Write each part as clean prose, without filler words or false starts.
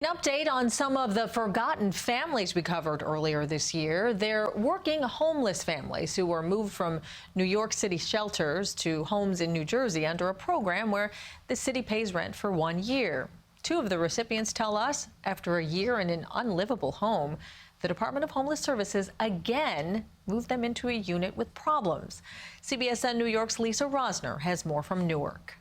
An update on some of the forgotten families we covered earlier this year. They're working homeless families who were moved from New York City shelters to homes in New Jersey under a program where the city pays rent for 1 year. Two of the recipients tell us after a year in an unlivable home, the Department of Homeless Services again moved them into a unit with problems. CBSN New York's Lisa Rozner has more from Newark.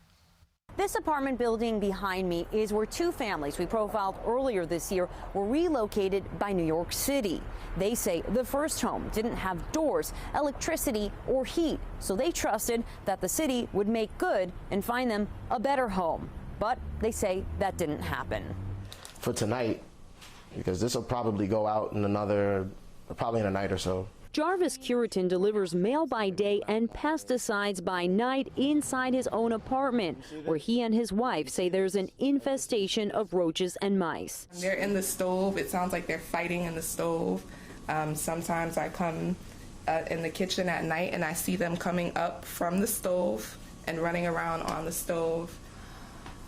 This apartment building behind me is where two families we profiled earlier this year were relocated by New York City. They say the first home didn't have doors, electricity, or heat, so they trusted that the city would make good and find them a better home. But they say that didn't happen. For tonight, because this will probably go out in probably in a night or so. Jarvis Cureton delivers mail by day and pesticides by night inside his own apartment, where he and his wife say there's an infestation of roaches and mice. They're in the stove. It sounds like they're fighting in the stove. Sometimes I come in the kitchen at night and I see them coming up from the stove and running around on the stove.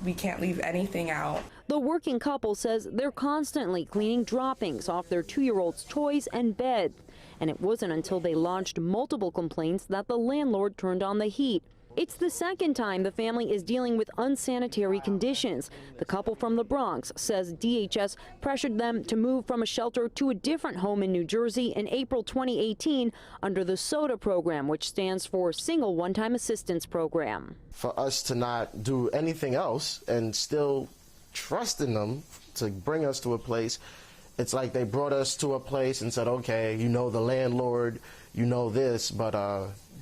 We can't leave anything out. The working couple says they're constantly cleaning droppings off their 2-year-old's toys and bed. And it wasn't until they lodged multiple complaints that the landlord turned on the heat. It's the second time the family is dealing with unsanitary conditions. The couple from the Bronx says DHS pressured them to move from a shelter to a different home in New Jersey in April 2018 under the SOTA program, which stands for Single One-Time Assistance Program. For us to not do anything else and still trust in them to bring us to a place, it's like they brought us to a place and said, okay, you know the landlord, you know this, but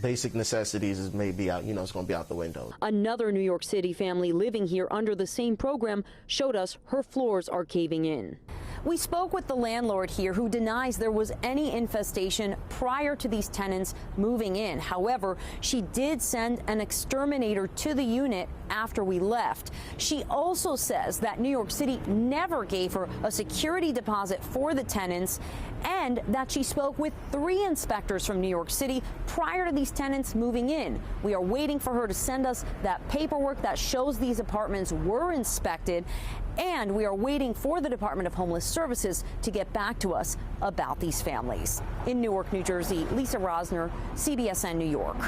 basic necessities is maybe out, it's going to be out the window. Another New York City family living here under the same program showed us her floors are caving in. We spoke with the landlord here who denies there was any infestation prior to these tenants moving in. However, she did send an exterminator to the unit after we left. She also says that New York City never gave her a security deposit for the tenants and that she spoke with 3 inspectors from New York City prior to these tenants moving in. We are waiting for her to send us that paperwork that shows these apartments were inspected, and we are waiting for the Department of Homeless Services to get back to us about these families. In Newark, New Jersey, Lisa Rozner, CBSN New York.